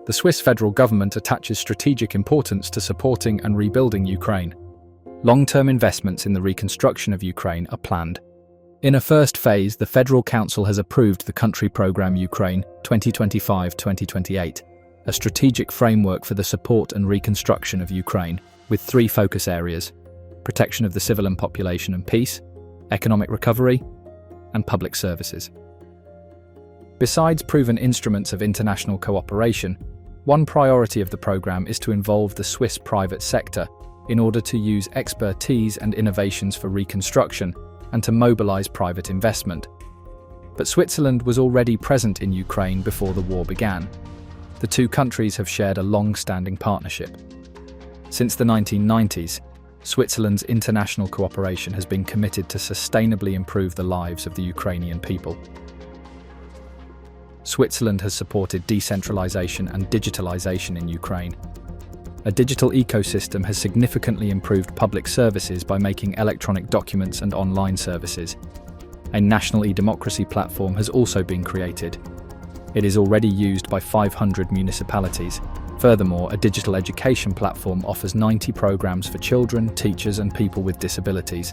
The Swiss federal government attaches strategic importance to supporting and rebuilding Ukraine. Long-term investments in the reconstruction of Ukraine are planned. In a first phase, the Federal Council has approved the country programme Ukraine 2025-2028, a strategic framework for the support and reconstruction of Ukraine, with 3 focus areas: protection of the civilian population and peace, economic recovery, and public services. Besides proven instruments of international cooperation, one priority of the programme is to involve the Swiss private sector in order to use expertise and innovations for reconstruction and to mobilise private investment. But Switzerland was already present in Ukraine before the war began. The two countries have shared a long-standing partnership. Since the 1990s, Switzerland's international cooperation has been committed to sustainably improve the lives of the Ukrainian people. Switzerland has supported decentralization and digitalization in Ukraine. A digital ecosystem has significantly improved public services by making electronic documents and online services. A national e-democracy platform has also been created. It is already used by 500 municipalities. Furthermore, a digital education platform offers 90 programs for children, teachers, and people with disabilities.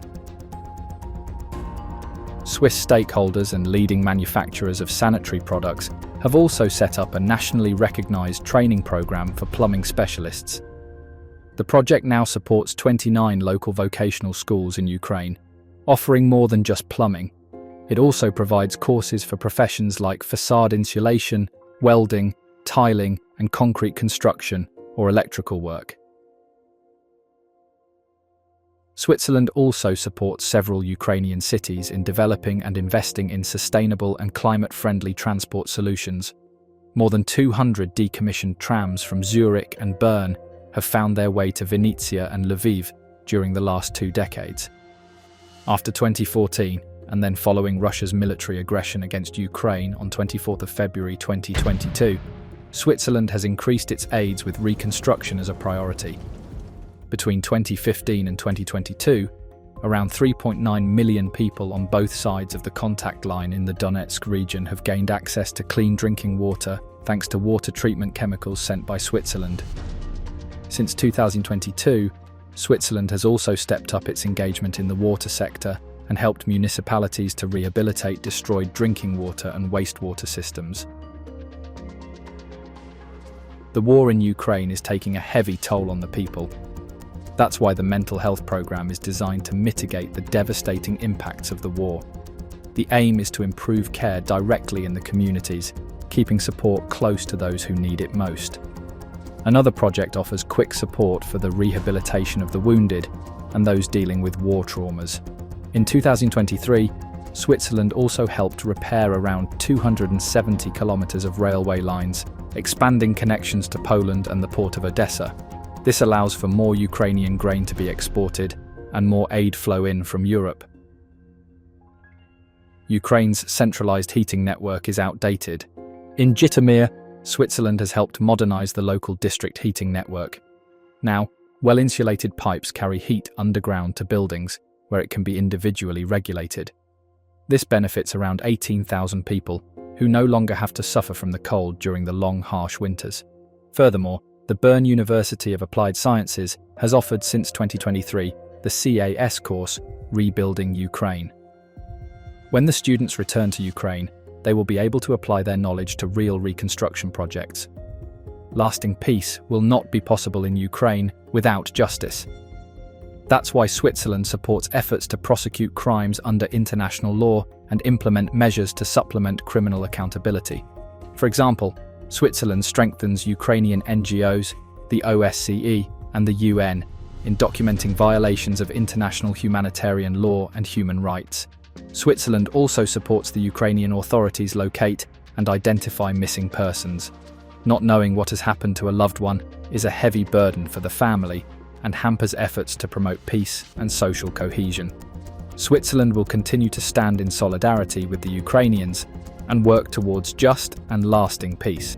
Swiss stakeholders and leading manufacturers of sanitary products have also set up a nationally recognized training program for plumbing specialists. The project now supports 29 local vocational schools in Ukraine, offering more than just plumbing. It also provides courses for professions like facade insulation, welding, tiling, and concrete construction or electrical work. Switzerland also supports several Ukrainian cities in developing and investing in sustainable and climate-friendly transport solutions. More than 200 decommissioned trams from Zurich and Bern have found their way to Vinnytsia and Lviv during the last 2 decades. After 2014, and then following Russia's military aggression against Ukraine on 24 February 2022, Switzerland has increased its aids with reconstruction as a priority. Between 2015 and 2022, around 3.9 million people on both sides of the contact line in the Donetsk region have gained access to clean drinking water thanks to water treatment chemicals sent by Switzerland. Since 2022, Switzerland has also stepped up its engagement in the water sector and helped municipalities to rehabilitate destroyed drinking water and wastewater systems. The war in Ukraine is taking a heavy toll on the people. That's why the mental health program is designed to mitigate the devastating impacts of the war. The aim is to improve care directly in the communities, keeping support close to those who need it most. Another project offers quick support for the rehabilitation of the wounded and those dealing with war traumas. In 2023, Switzerland also helped repair around 270 kilometers of railway lines, expanding connections to Poland and the port of Odessa. This allows for more Ukrainian grain to be exported and more aid flow in from Europe. Ukraine's centralized heating network is outdated. In Jytomyr, Switzerland has helped modernize the local district heating network. Now, well-insulated pipes carry heat underground to buildings, where it can be individually regulated. This benefits around 18,000 people, who no longer have to suffer from the cold during the long, harsh winters. Furthermore, the Bern University of Applied Sciences has offered since 2023 the CAS course, Rebuilding Ukraine. When the students return to Ukraine, they will be able to apply their knowledge to real reconstruction projects. Lasting peace will not be possible in Ukraine without justice. That's why Switzerland supports efforts to prosecute crimes under international law and implement measures to supplement criminal accountability. For example, Switzerland strengthens Ukrainian NGOs, the OSCE, and the UN in documenting violations of international humanitarian law and human rights. Switzerland also supports the Ukrainian authorities locate and identify missing persons. Not knowing what has happened to a loved one is a heavy burden for the family and hampers efforts to promote peace and social cohesion. Switzerland will continue to stand in solidarity with the Ukrainians and work towards just and lasting peace.